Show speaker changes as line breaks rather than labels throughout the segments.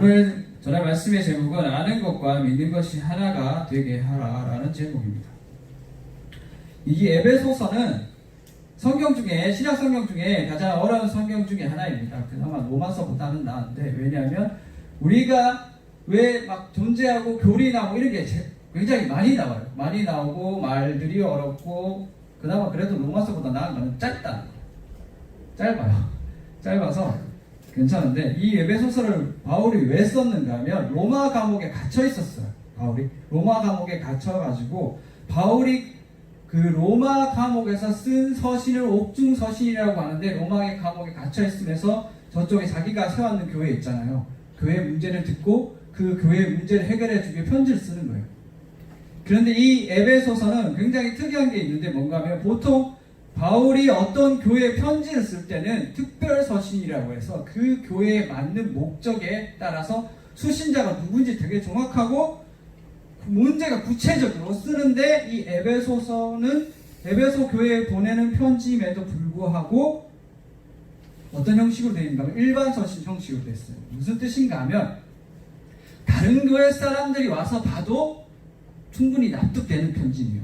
오늘 전할 말씀의 제목은 아는 것과 믿는 것이 하나가 되게 하라라는 제목입니다. 이 에베소서는 성경 중에, 신약 성경 중에 가장 어려운 성경 중에 하나입니다. 그나마 로마서보다는 나은데, 왜냐하면 우리가 왜 막 존재하고 교리나고 이런 게 굉장히 많이 나와요. 많이 나오고 말들이 어렵고, 그나마 그래도 로마서보다 나은 거는 짧다는 거예요. 짧아요. 짧아서 괜찮은데, 이 에베소서를 바울이 왜 썼는가 하면 로마 감옥에 갇혀 있었어요. 바울이 로마 감옥에 갇혀가지고 바울이 그 로마 감옥에서 쓴 서신을 옥중 서신이라고 하는데, 로마의 감옥에 갇혀 있으면서 저쪽에 자기가 세웠는 교회 있잖아요. 교회 문제를 듣고 그 교회 문제를 해결해 주기 위해 편지를 쓰는 거예요. 그런데 이 에베소서는 굉장히 특이한 게 있는데, 뭔가 하면 보통 바울이 어떤 교회에 편지를 쓸 때는 특별 서신이라고 해서 그 교회에 맞는 목적에 따라서 수신자가 누군지 되게 정확하고 문제가 구체적으로 쓰는데, 이 에베소서는 에베소 교회에 보내는 편지임에도 불구하고 어떤 형식으로 되어 있는가 하면 일반 서신 형식으로 되어 있어요. 무슨 뜻인가 하면 다른 교회 사람들이 와서 봐도 충분히 납득되는 편지예요.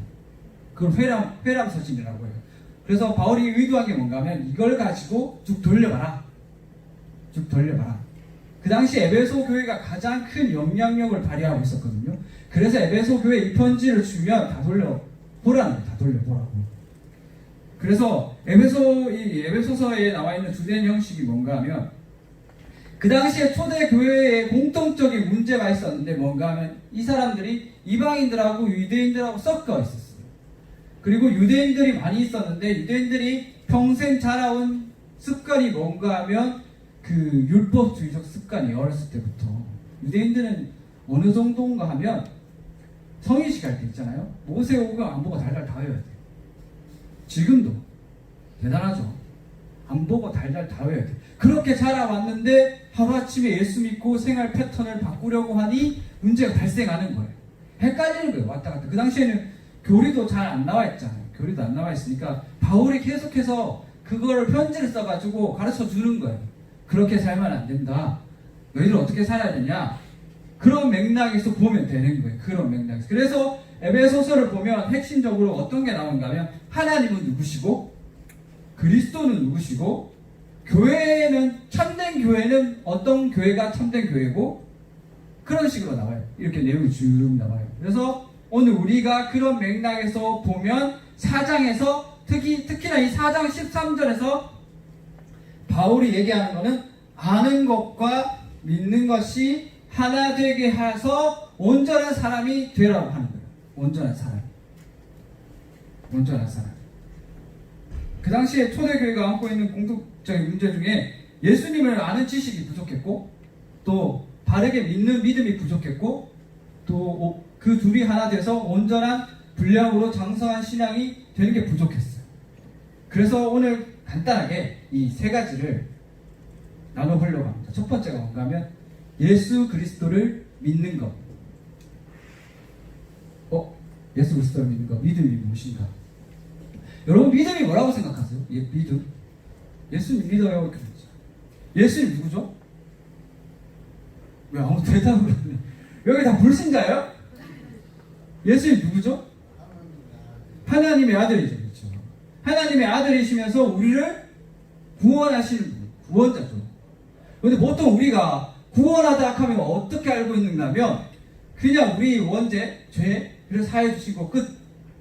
그걸 회람 서신이라고 해요. 그래서 바울이 의도한 게 뭔가 하면 이걸 가지고 쭉 돌려봐라. 쭉 돌려봐라. 그 당시 에베소 교회가 가장 큰 영향력을 발휘하고 있었거든요. 그래서 에베소 교회에 이 편지를 주면 다 돌려보라는 거예요. 다 돌려보라고. 그래서 에베소서에 나와 있는 주된 형식이 뭔가 하면, 그 당시에 초대 교회에 공통적인 문제가 있었는데 뭔가 하면 이 사람들이 이방인들하고 유대인들하고 섞여 있었어요. 그리고 유대인들이 많이 있었는데, 유대인들이 평생 자라온 습관이 뭔가 하면 그 율법주의적 습관이 어렸을 때부터. 유대인들은 어느 정도인가 하면 성인식 할 때 있잖아요. 모세오가 안 보고 달달 다 외워야 돼요. 지금도 대단하죠. 안 보고 달달 다 외워야 돼요. 그렇게 자라왔는데 하루아침에 예수 믿고 생활 패턴을 바꾸려고 하니 문제가 발생하는 거예요. 헷갈리는 거예요. 왔다 갔다. 그 당시에는 교리도 잘 안 나와 있잖아요. 교리도 안 나와 있으니까 바울이 계속해서 그걸 편지를 써가지고 가르쳐 주는 거예요. 그렇게 살면 안 된다. 너희들 어떻게 살아야 되냐? 그런 맥락에서 보면 되는 거예요. 그런 맥락에서. 그래서 에베소서를 보면 핵심적으로 어떤 게 나오는가 하면, 하나님은 누구시고, 그리스도는 누구시고, 교회는, 참된 교회는 어떤 교회가 참된 교회고, 그런 식으로 나와요. 이렇게 내용이 쭉 나와요. 그래서 오늘 우리가 그런 맥락에서 보면 4장에서 특히나 이 4장 13절에서 바울이 얘기하는 것은 아는 것과 믿는 것이 하나 되게 해서 온전한 사람이 되라고 하는 거예요. 온전한 사람. 온전한 사람. 그 당시에 초대교회가 안고 있는 공통적인 문제 중에 예수님을 아는 지식이 부족했고, 또 바르게 믿는 믿음이 부족했고, 또 그 둘이 하나 돼서 온전한 분량으로 장성한 신앙이 되는 게 부족했어요. 그래서 오늘 간단하게 이 세 가지를 나눠보려고 합니다. 첫 번째가 뭔가 하면 예수 그리스도를 믿는 것. 예수 그리스도를 믿는 것. 믿음이 무엇인가? 여러분, 믿음이 뭐라고 생각하세요? 믿음. 예수님 믿어요. 예수님 누구죠? 왜 아무 대답을 안 해? 여기 다 불신자예요? 예수님 누구죠? 하나님의 아들이죠. 그렇죠? 하나님의 아들이시면서 우리를 구원하시는 분, 구원자죠. 그런데 보통 우리가 구원하다 하면 어떻게 알고 있는가 하면 그냥 우리 원죄, 죄를 사해 주시고 끝.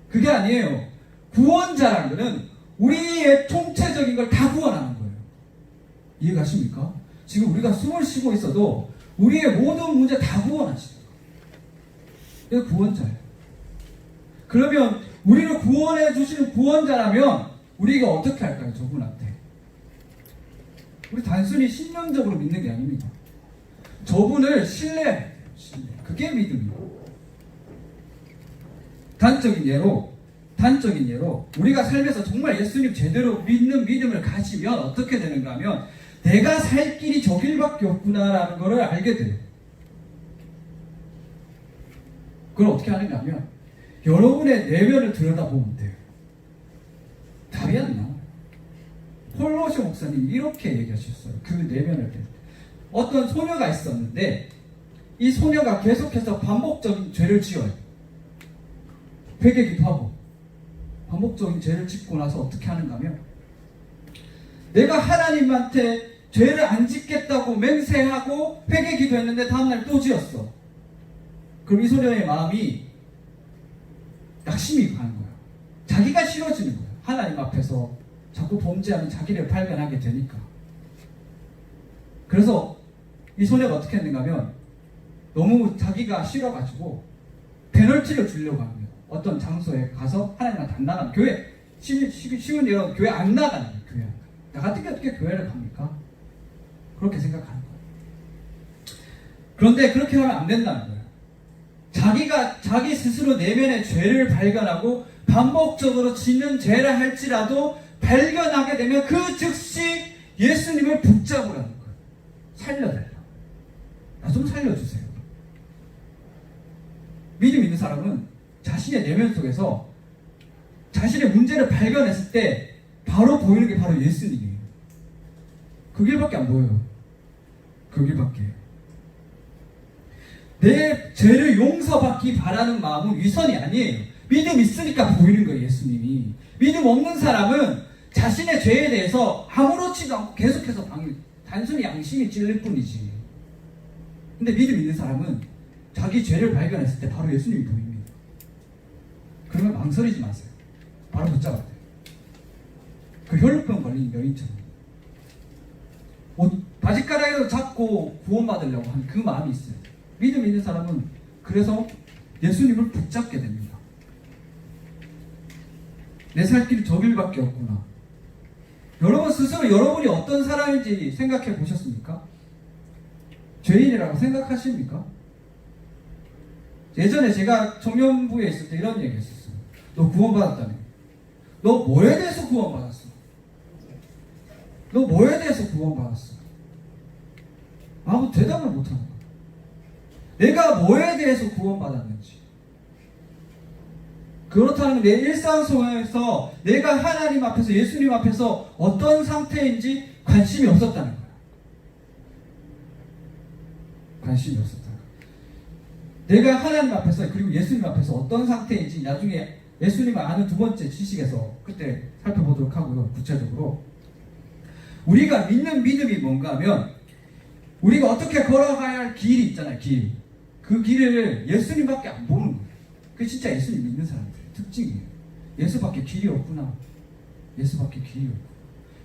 그게 아니에요. 구원자라는 것은 우리의 총체적인 걸 다 구원하는 거예요. 이해가십니까? 지금 우리가 숨을 쉬고 있어도 우리의 모든 문제 다 구원하시는 거예요. 이게 구원자예요. 그러면 우리를 구원해 주시는 구원자라면 우리가 어떻게 할까요? 저분한테. 우리 단순히 신념적으로 믿는 게 아닙니다. 저분을 신뢰해야 돼요. 신뢰. 그게 믿음이에요. 단적인 예로 우리가 살면서 정말 예수님 제대로 믿는 믿음을 가지면 어떻게 되는가 하면 내가 살 길이 저 길밖에 없구나라는 것을 알게 돼요. 그걸 어떻게 하는가 하면 여러분의 내면을 들여다보면 돼요. 답이 안 나와요. 폴로시 목사님 이렇게 얘기하셨어요. 그 내면을 볼 때. 어떤 소녀가 있었는데 이 소녀가 계속해서 반복적인 죄를 지어요. 회개기도 하고 반복적인 죄를 짓고 나서 어떻게 하는가 하면 내가 하나님한테 죄를 안 짓겠다고 맹세하고 회개기도 했는데 다음날 또 지었어. 그럼 이 소녀의 마음이 낙심이 가는 거예요. 자기가 싫어지는 거예요. 하나님 앞에서 자꾸 범죄하는 자기를 발견하게 되니까. 그래서 이 소녀가 어떻게 했는가 하면 너무 자기가 싫어가지고 페널티를 주려고 합니다. 어떤 장소에 가서 하나님한테 안 나가는, 교회 쉬운 예로 교회 안 나가는 거예요. 교회 나 같은 게 어떻게 교회를 갑니까? 그렇게 생각하는 거예요. 그런데 그렇게 하면 안 된다는 거예요. 자기가 자기 스스로 내면의 죄를 발견하고 반복적으로 짓는 죄라 할지라도 발견하게 되면 그 즉시 예수님을 붙잡으라는 거예요. 살려달라. 나 좀 살려주세요. 믿음 있는 사람은 자신의 내면 속에서 자신의 문제를 발견했을 때 바로 보이는 게 바로 예수님이에요. 그 길밖에 안 보여요. 그 길밖에. 내 죄를 용서받기 바라는 마음은 위선이 아니에요. 믿음 있으니까 보이는 거예요. 예수님이. 믿음 없는 사람은 자신의 죄에 대해서 아무렇지도 않고 계속해서 단순히 양심이 찔릴 뿐이지. 근데 믿음 있는 사람은 자기 죄를 발견했을 때 바로 예수님이 보입니다. 그러면 망설이지 마세요. 바로 붙잡아야 돼요. 그 혈루병 걸린 여인처럼 바짓가락에서 잡고 구원받으려고 하는 그 마음이 있어요. 믿음 있는 사람은 그래서 예수님을 붙잡게 됩니다. 내 살 길이 저 길밖에 없구나. 여러분 스스로 여러분이 어떤 사람인지 생각해 보셨습니까? 죄인이라고 생각하십니까? 예전에 제가 청년부에 있을 때 이런 얘기 했었어요. 너 구원받았다며. 너 뭐에 대해서 구원받았어? 너 뭐에 대해서 구원받았어? 아무 대답을 못하는 거야. 내가 뭐에 대해서 구원받았는지. 그렇다는 내 일상 속에서 내가 하나님 앞에서 예수님 앞에서 어떤 상태인지 관심이 없었다는 거야. 관심이 없었다. 내가 하나님 앞에서 그리고 예수님 앞에서 어떤 상태인지 나중에 예수님을 아는 두 번째 지식에서 그때 살펴보도록 하고요. 구체적으로 우리가 믿는 믿음이 뭔가 하면 우리가 어떻게 걸어가야 할 길이 있잖아요. 길. 그 길을 예수님밖에 안 보는 거예요. 그게 진짜 예수님 믿는 사람들의 특징이에요. 예수밖에 길이 없구나. 예수밖에 길이 없구나.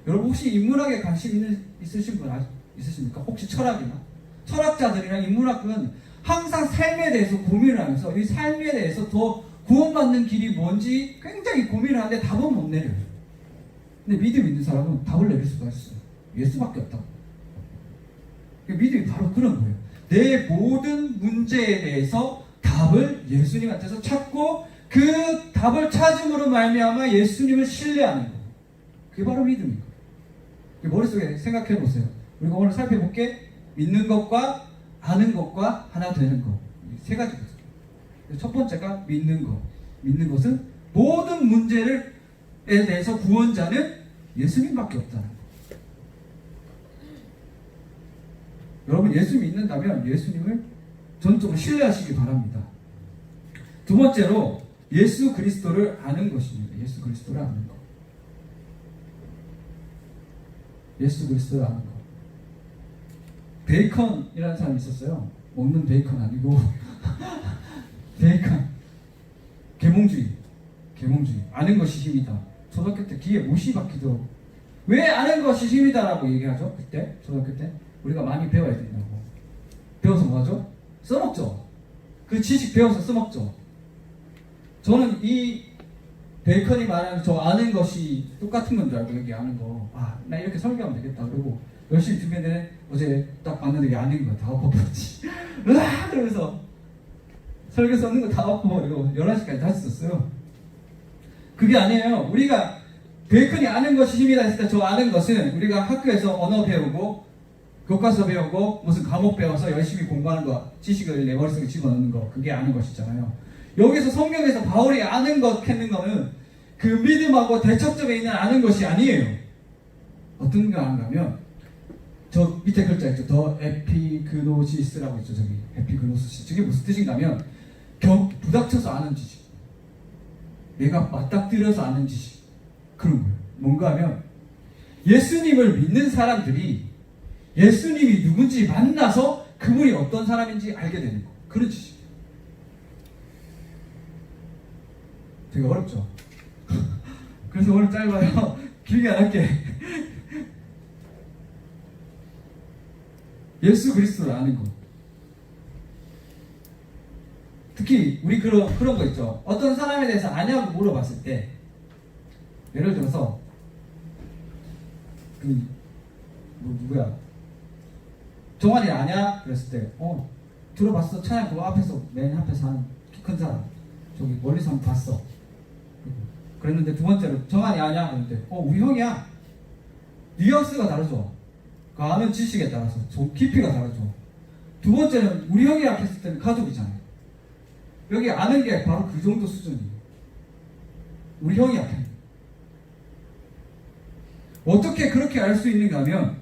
여러분 혹시 인문학에 관심 있으신 분 있으십니까? 혹시 철학이나? 철학자들이나 인문학은 항상 삶에 대해서 고민을 하면서 이 삶에 대해서 더 구원받는 길이 뭔지 굉장히 고민을 하는데 답은 못 내려요. 근데 믿음 있는 사람은 답을 내릴 수가 있어요. 예수밖에 없다고. 믿음이 바로 그런 거예요. 내 모든 문제에 대해서 답을 예수님한테서 찾고 그 답을 찾음으로 말미암아 예수님을 신뢰하는 거예요. 그게 바로 믿음인 거예요. 머릿속에 생각해 보세요. 우리가 오늘 살펴볼 게 믿는 것과 아는 것과 하나 되는 것. 세 가지거든요. 첫 번째가 믿는 것. 믿는 것은 모든 문제에 대해서 구원자는 예수님밖에 없다는 것. 여러분 예수 믿는다면 예수님을 전적으로 신뢰하시기 바랍니다. 두 번째로 예수 그리스도를 아는 것입니다. 예수 그리스도를 아는 것. 예수 그리스도를 아는 것. 베이컨이라는 사람이 있었어요. 먹는 베이컨 아니고 베이컨. 계몽주의. 아는 것이 힘이다. 초등학교 때 귀에 못이 박히도록. 왜 아는 것이 힘이다라고 얘기하죠? 그때 초등학교 때 우리가 많이 배워야 된다고. 배워서 뭐하죠? 써먹죠. 그 지식 배워서 써먹죠. 저는 이 베이컨이 말하는 저 아는 것이 똑같은 건 줄 알고 여기 아는 거. 나 이렇게 설교하면 되겠다. 그러고 열심히 준비했는데 어제 딱 봤는데 이게 아닌 거야. 다 엎어버렸지. 으아! 그러면서 설교 써는 거 다 엎어버리고 11시까지 다시 썼어요. 그게 아니에요. 우리가 베이컨이 아는 것이 힘이다 했을 때 저 아는 것은 우리가 학교에서 언어 배우고 교과서 배우고 무슨 과목 배워서 열심히 공부하는 거, 지식을 내 머릿속에 집어넣는 거, 그게 아는 것이잖아요. 여기서 성경에서 바울이 아는 것 했는 거는 그 믿음하고 대척점에 있는 아는 것이 아니에요. 어떤 거 아는가 하면 저 밑에 글자 있죠. 더 에피그노시스라고 있죠. 저기 에피그노시스. 저게 무슨 뜻인가면 부닥쳐서 아는 지식, 내가 맞닥뜨려서 아는 지식, 그런 거예요. 뭔가 하면 예수님을 믿는 사람들이 예수님이 누군지 만나서 그분이 어떤 사람인지 알게 되는 거, 그런 지식이에요. 되게 어렵죠. 그래서 오늘 짧아요. 길게 안 할게. 예수 그리스도를 아는 것. 특히 우리 그런 거 있죠. 어떤 사람에 대해서 아냐고 물어봤을 때, 예를 들어서 누구야? 정환이 아냐? 그랬을 때, 들어봤어. 찬양 그거 앞에서 맨 앞에서 하는 키 큰 사람, 저기 멀리서 한번 봤어. 그랬는데 두 번째로 정환이 아냐? 그랬는데 우리 형이야. 뉘앙스가 다르죠. 그 아는 지식에 따라서 깊이가 다르죠. 두 번째는 우리 형이라 했을 때는 가족이잖아요. 여기 아는 게 바로 그 정도 수준이에요. 우리 형이야. 어떻게 그렇게 알 수 있는가 하면,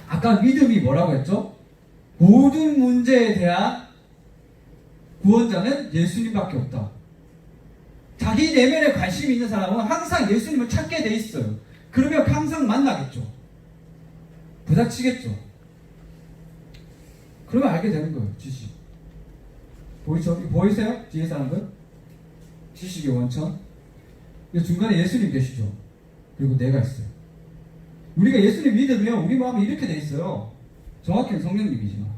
아까 믿음이 뭐라고 했죠? 모든 문제에 대한 구원자는 예수님밖에 없다. 자기 내면에 관심이 있는 사람은 항상 예수님을 찾게 돼 있어요. 그러면 항상 만나겠죠. 부닥치겠죠. 그러면 알게 되는 거예요. 지식. 보이세요? 뒤에 사람들? 지식의 원천. 중간에 예수님 계시죠. 그리고 내가 있어요. 우리가 예수님 믿으면 우리 마음이 이렇게 돼 있어요. 정확히는 성령님이지만.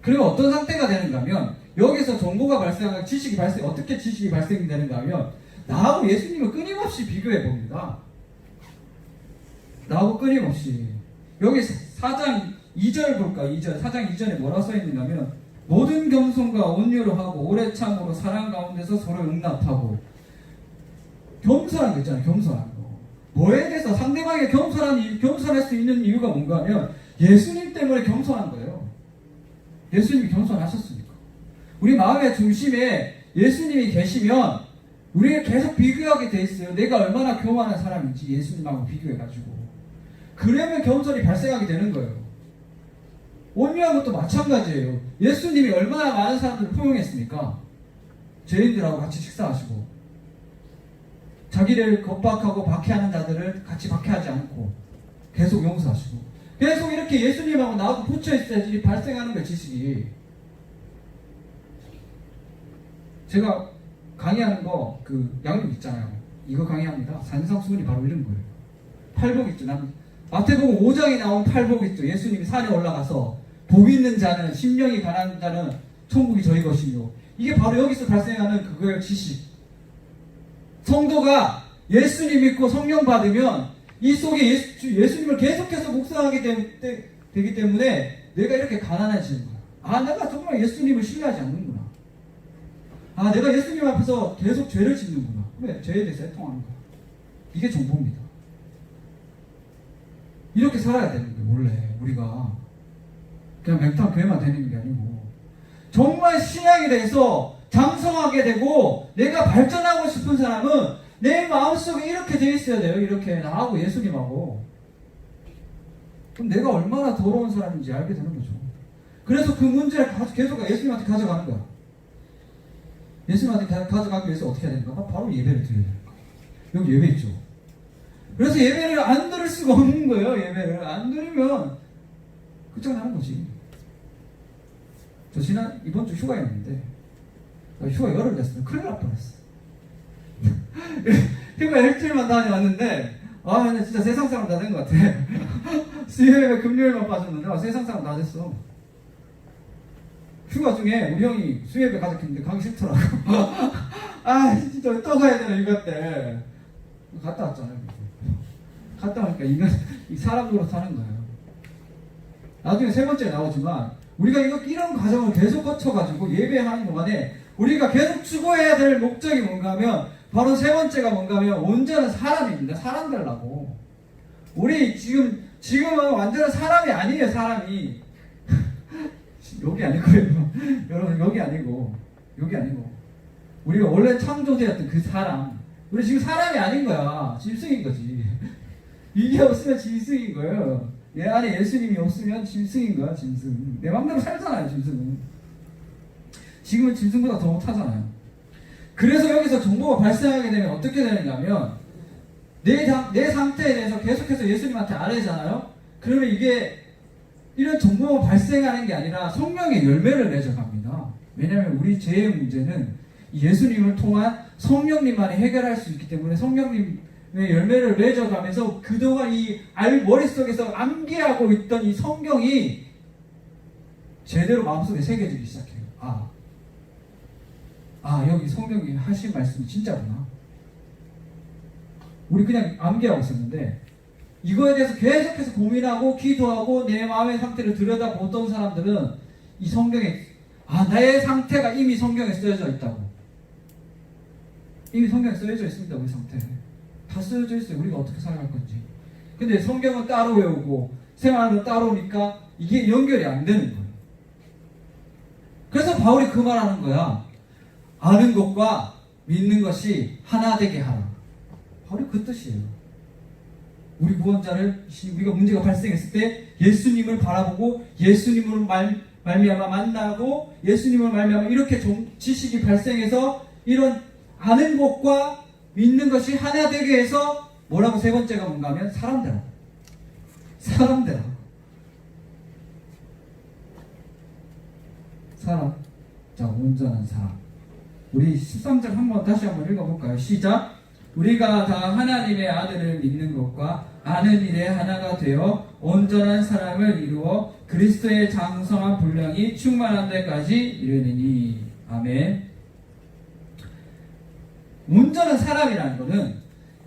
그리고 어떤 상태가 되는가 하면, 여기서 정보가 발생하고 지식이 어떻게 지식이 발생이 되는가 하면, 나하고 예수님을 끊임없이 비교해 봅니다. 나하고 끊임없이. 여기 4장 2절 볼까? 2절. 4장 2절에 뭐라 써 있는가 하면, 모든 겸손과 온유로 하고 오래 참으로 사랑 가운데서 서로 용납하고. 겸손한 거 있잖아요. 겸손한 거. 뭐에 대해서 상대방에게 겸손할 수 있는 이유가 뭔가 하면, 예수님 때문에 겸손한 거예요. 예수님이 겸손하셨으니까. 우리 마음의 중심에 예수님이 계시면 우리가 계속 비교하게 돼 있어요. 내가 얼마나 교만한 사람인지 예수님하고 비교해가지고. 그러면 겸손이 발생하게 되는 거예요. 온유한 것도 마찬가지예요. 예수님이 얼마나 많은 사람들을 포용했습니까? 죄인들하고 같이 식사하시고, 자기를 겁박하고 박해하는 자들을 같이 박해하지 않고 계속 용서하시고, 계속 이렇게 예수님하고 나하고 붙여있어야지 발생하는 거예요. 지식이. 제가 강의하는 거 양육 있잖아요. 이거 강의합니다. 산상수훈이 바로 이런 거예요. 팔복 있죠. 마태복음 5장에 나온 팔복 있죠. 예수님이 산에 올라가서 복 있는 자는, 심령이 가난한 자는 천국이 저희 것이요. 이게 바로 여기서 발생하는 그거예요. 지식. 성도가 예수님 믿고 성령 받으면 이 속에 예수님을 계속해서 묵상하게 되기 때문에 내가 이렇게 가난해지는 거야. 내가 정말 예수님을 신뢰하지 않는구나. 내가 예수님 앞에서 계속 죄를 짓는구나. 왜? 죄에 대해서 애통하는 거야. 이게 정보입니다. 이렇게 살아야 되는 거예요. 원래 우리가 그냥 맹탕 교회만 되는 게 아니고, 정말 신앙에 대해서 장성하게 되고 내가 발전하고 싶은 사람은 내 마음속에 이렇게 돼 있어야 돼요. 이렇게 나하고 예수님하고. 그럼 내가 얼마나 더러운 사람인지 알게 되는 거죠. 그래서 그 문제를 계속 예수님한테 가져가는 거야. 예수님한테 가져가기 위해서 어떻게 해야 되는가? 바로 예배를 드려야 되는 거야. 여기 예배 있죠. 그래서 예배를 안 들을 수가 없는 거예요. 예배를 안 들으면 끝장나는 거지. 저 이번 주 휴가였는데, 휴가 열흘 됐어요. 큰일 날 뻔했어. 휴가 일주일만 다녀왔는데, 근데 진짜 세상 사람 다 된 것 같아. 수요일에 금요일만 빠졌는데, 세상 사람 다 됐어. 휴가 중에 우리 형이 수요일에 가자했는데 가기 싫더라고. 진짜 또 가야 되나, 휴가 때. 갔다 왔잖아요. 갔다 오니까 이 사람으로 사는 거예요. 나중에 세 번째 나오지만, 우리가 이런 과정을 계속 거쳐가지고 예배하는 동안에 우리가 계속 추구해야 될 목적이 뭔가 하면, 바로 세 번째가 뭔가 하면 온전한 사람입니다. 사람 되려고. 우리 지금은 완전한 사람이 아니에요. 사람이. 여기 아니고요. 여러분, 여기 아니고. 우리가 원래 창조되었던 그 사람. 우리 지금 사람이 아닌 거야. 짐승인 거지. 이게 없으면 짐승인 거예요. 내 안에 예수님이 없으면 짐승인 거야, 짐승. 내 맘대로 살잖아요, 짐승은. 지금은 짐승보다 더 못하잖아요. 그래서 여기서 정보가 발생하게 되면 어떻게 되느냐면 내 상태에 대해서 계속해서 예수님한테 아뢰잖아요. 그러면 이게 이런 정보가 발생하는 게 아니라 성령의 열매를 맺어갑니다. 왜냐하면 우리 죄의 문제는 예수님을 통한 성령님만이 해결할 수 있기 때문에 성령님의 열매를 맺어가면서 그동안 이 머릿속에서 암기하고 있던 이 성경이 제대로 마음속에 새겨지기 시작해요. 여기 성경이 하신 말씀이 진짜구나. 우리 그냥 암기하고 있었는데 이거에 대해서 계속해서 고민하고 기도하고 내 마음의 상태를 들여다보던 사람들은 이 성경에 나의 상태가 이미 성경에 쓰여져 있다고. 이미 성경에 쓰여져 있습니다. 우리 상태 다 쓰여져 있어요. 우리가 어떻게 살아갈 건지. 근데 성경은 따로 외우고 생활은 따로니까 이게 연결이 안 되는 거예요. 그래서 바울이 그 말하는 거야. 아는 것과 믿는 것이 하나 되게 하라. 바로 그 뜻이에요. 우리 구원자를 우리가 문제가 발생했을 때 예수님을 바라보고 예수님으로 말미암아 만나고 예수님을 말미암아 이렇게 지식이 발생해서 이런 아는 것과 믿는 것이 하나 되게 해서 뭐라고 세 번째가 뭔가 하면 사람되라. 사람. 자, 온전한 사람. 우리 13절 다시 한번 읽어볼까요? 시작. 우리가 다 하나님의 아들을 믿는 것과 아는 일에 하나가 되어 온전한 사람을 이루어 그리스도의 장성한 분량이 충만한 데까지 이르느니. 아멘. 온전한 사람이라는 것은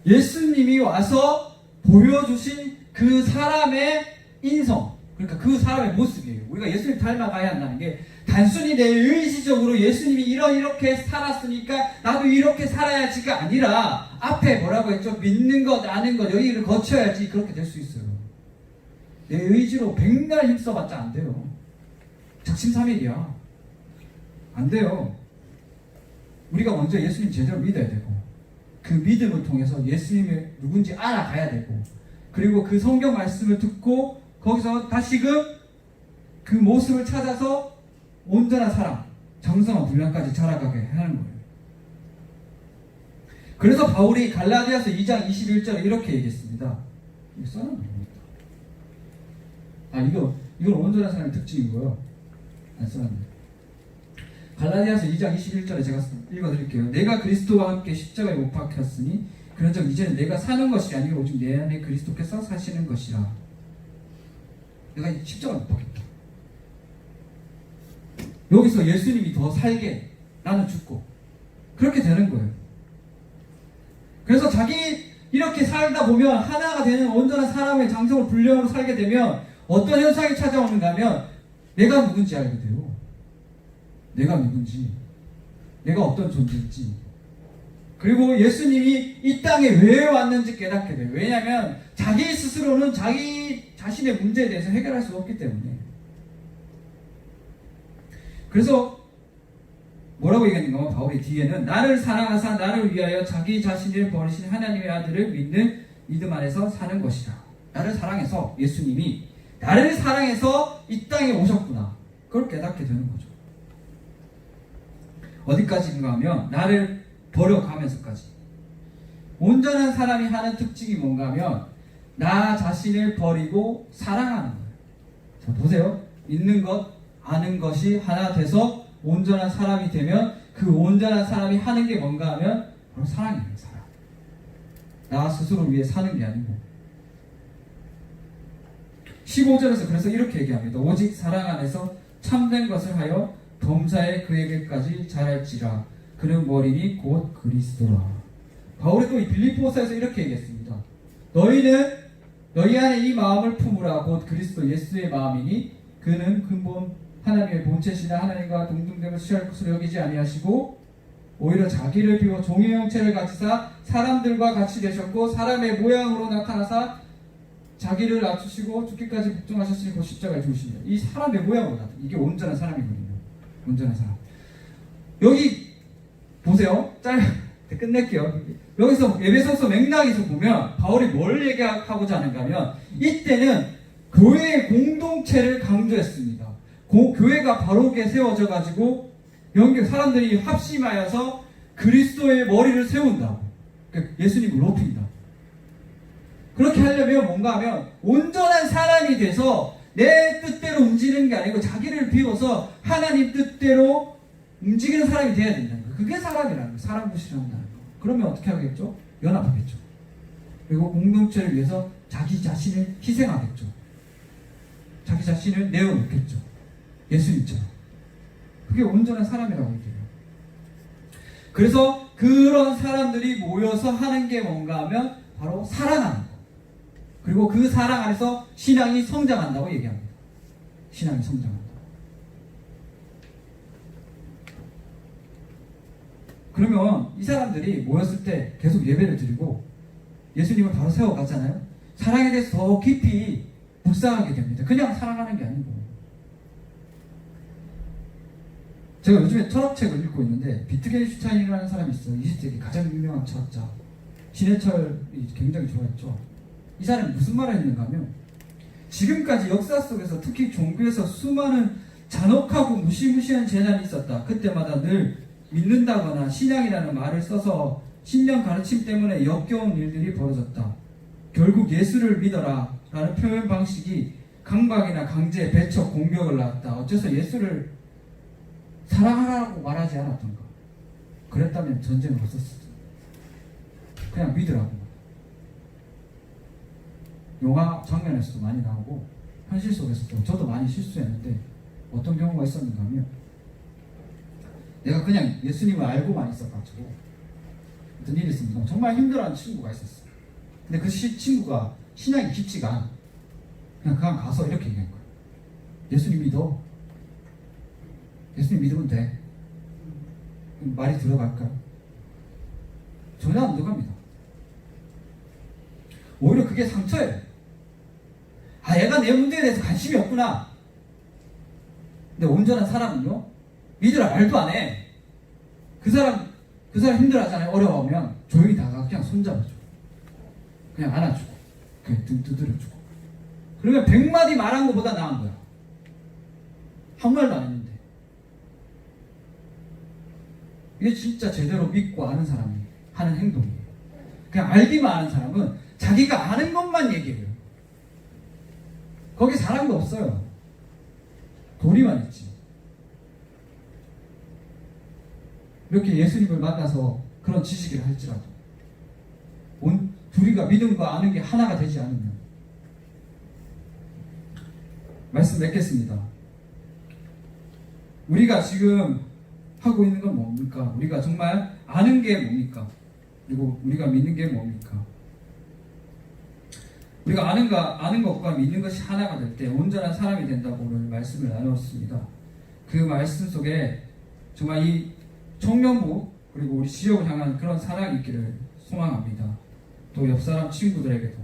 예수님이 와서 보여주신 그 사람의 인성, 그러니까 그 사람의 모습이에요. 우리가 예수님 닮아가야 한다는 게 단순히 내 의지적으로 예수님이 이렇게 살았으니까 나도 이렇게 살아야지가 아니라 앞에 뭐라고 했죠? 믿는 것, 아는 것, 여기를 거쳐야지 그렇게 될 수 있어요. 내 의지로 백날 힘써봤자 안 돼요. 작심삼일이야. 안 돼요. 우리가 먼저 예수님 제대로 믿어야 되고 그 믿음을 통해서 예수님이 누군지 알아가야 되고 그리고 그 성경 말씀을 듣고 거기서 다시금 그 모습을 찾아서 온전한 사람, 장성한 분량까지 자라가게 하는 거예요. 그래서 바울이 갈라디아서 2장 21절에 이렇게 얘기했습니다. 이거 써놓은 겁니다. 이건 온전한 사람의 특징인 거예요. 안 써놨네. 갈라디아서 2장 21절에 제가 읽어드릴게요. 내가 그리스도와 함께 십자가에 못 박혔으니 그런즉 이제는 내가 사는 것이 아니고 오직 내 안에 그리스도께서 사시는 것이라. 내가 십자가에 못 박혔다. 여기서 예수님이 더 살게, 나는 죽고 그렇게 되는 거예요. 그래서 자기 이렇게 살다 보면 하나가 되는 온전한 사람의 장성을 분량으로 살게 되면 어떤 현상이 찾아오는가 하면 내가 누군지 알게 돼요. 내가 누군지, 내가 어떤 존재인지, 그리고 예수님이 이 땅에 왜 왔는지 깨닫게 돼요. 왜냐하면 자기 스스로는 자기 자신의 문제에 대해서 해결할 수 없기 때문에. 그래서 뭐라고 얘기하는가 하면 바울이 뒤에는 나를 사랑하사 나를 위하여 자기 자신을 버리신 하나님의 아들을 믿는 믿음 안에서 사는 것이다. 나를 사랑해서, 예수님이 나를 사랑해서 이 땅에 오셨구나, 그걸 깨닫게 되는 거죠. 어디까지인가 하면 나를 버려가면서까지. 온전한 사람이 하는 특징이 뭔가 하면 나 자신을 버리고 사랑하는 거예요. 자, 보세요. 믿는 것, 아는 것이 하나 돼서 온전한 사람이 되면 그 온전한 사람이 하는 게 뭔가 하면 바로 사랑이에요. 사랑. 나 스스로 위해 사는 게 아니고. 15절에서 그래서 이렇게 얘기합니다. 오직 사랑 안에서 참된 것을 하여 범사에 그에게까지 자랄지라. 그는 머리니 곧 그리스도라. 바울이 또 이 빌립보서에서 이렇게 얘기했습니다. 너희는 너희 안에 이 마음을 품으라. 곧 그리스도 예수의 마음이니 그는 근본 하나님의 본체시나 하나님과 동등됨을 취할 것으로 여기지 아니하시고 오히려 자기를 비워 종의 형체를 가지사 사람들과 같이 되셨고 사람의 모양으로 나타나사 자기를 낮추시고 죽기까지 복종하셨으니 곧 십자가에 죽으십니다. 이 사람의 모양으로 나타나. 이게 온전한 사람이거든요. 온전한 사람. 여기 보세요. 끝낼게요. 여기서 에베소서 맥락에서 보면 바울이 뭘 얘기하고자 하는가 하면 이때는 교회의 공동체를 강조했습니다. 교회가 바로게 세워져 가지고 사람들이 합심하여서 그리스도의 머리를 세운다고. 그러니까 예수님을 높인다. 그렇게 하려면 뭔가 하면 온전한 사람이 돼서 내 뜻대로 움직이는 게 아니고 자기를 비워서 하나님 뜻대로 움직이는 사람이 돼야 된다는 거예요. 그게 사람이라는 거예요. 사람 구실한다는 거예요. 그러면 어떻게 하겠죠? 연합하겠죠. 그리고 공동체를 위해서 자기 자신을 희생하겠죠. 자기 자신을 내어놓겠죠. 예수님처럼. 그게 온전한 사람이라고 얘기해요. 그래서 그런 사람들이 모여서 하는 게 뭔가 하면 바로 사랑하는 거. 그리고 그 사랑 안에서 신앙이 성장한다고 얘기합니다. 신앙이 성장한다. 그러면 이 사람들이 모였을 때 계속 예배를 드리고 예수님을 바로 세워가잖아요. 사랑에 대해서 더 깊이 묵상하게 됩니다. 그냥 사랑하는 게 아니고. 제가 요즘에 철학책을 읽고 있는데 비트겐슈타인이라는 사람이 있어요. 20세기 가장 유명한 철학자. 신해철이 굉장히 좋아했죠. 이 사람이 무슨 말을 했는가 하면 지금까지 역사 속에서 특히 종교에서 수많은 잔혹하고 무시무시한 재난이 있었다. 그때마다 늘 믿는다거나 신앙이라는 말을 써서 신령 가르침 때문에 역겨운 일들이 벌어졌다. 결국 예수를 믿어라 라는 표현 방식이 강박이나 강제, 배척, 공격을 낳았다. 어째서 예수를 사랑하라고 말하지 않았던가. 그랬다면 전쟁은 없었을 텐데. 그냥 믿으라고. 영화 장면에서도 많이 나오고 현실 속에서도 저도 많이 실수했는데 어떤 경우가 있었는가 하면 내가 그냥 예수님을 알고만 있어가지고 어떤 일이 있습니다. 정말 힘들어하는 친구가 있었어요. 근데 그 친구가 신앙이 깊지가 않아. 그냥 가서 이렇게 얘기한 거예요. 예수님 믿어. 예수님 믿으면 돼. 말이 들어갈까요? 전혀 안 들어갑니다. 오히려 그게 상처예요. 아, 얘가 내 문제에 대해서 관심이 없구나. 근데 온전한 사람은요, 믿으라 말도 안 해. 그 사람 힘들어하잖아요. 어려워하면 조용히 다가가 그냥 손잡아줘. 그냥 안아주고, 그냥 등 두드려주고. 그러면 100마디 말한 것보다 나은 거야. 한 말도 안 했는데. 이게 진짜 제대로 믿고 아는 사람이 하는 행동이에요. 그냥 알기만 아는 사람은 자기가 아는 것만 얘기해요. 거기 사랑도 없어요. 도리만 있지. 이렇게 예수님을 만나서 그런 지식을 할지라도 둘이가 믿음과 아는 게 하나가 되지 않으면 말씀 맺겠습니다. 우리가 지금 하고 있는 건 뭡니까? 우리가 정말 아는 게 뭡니까? 그리고 우리가 믿는 게 뭡니까? 우리가 아는 것과 믿는 것이 하나가 될 때 온전한 사람이 된다고 오늘 말씀을 나누었습니다. 그 말씀 속에 정말 이 청년부 그리고 우리 지역을 향한 그런 사랑이 있기를 소망합니다. 또 옆사람 친구들에게도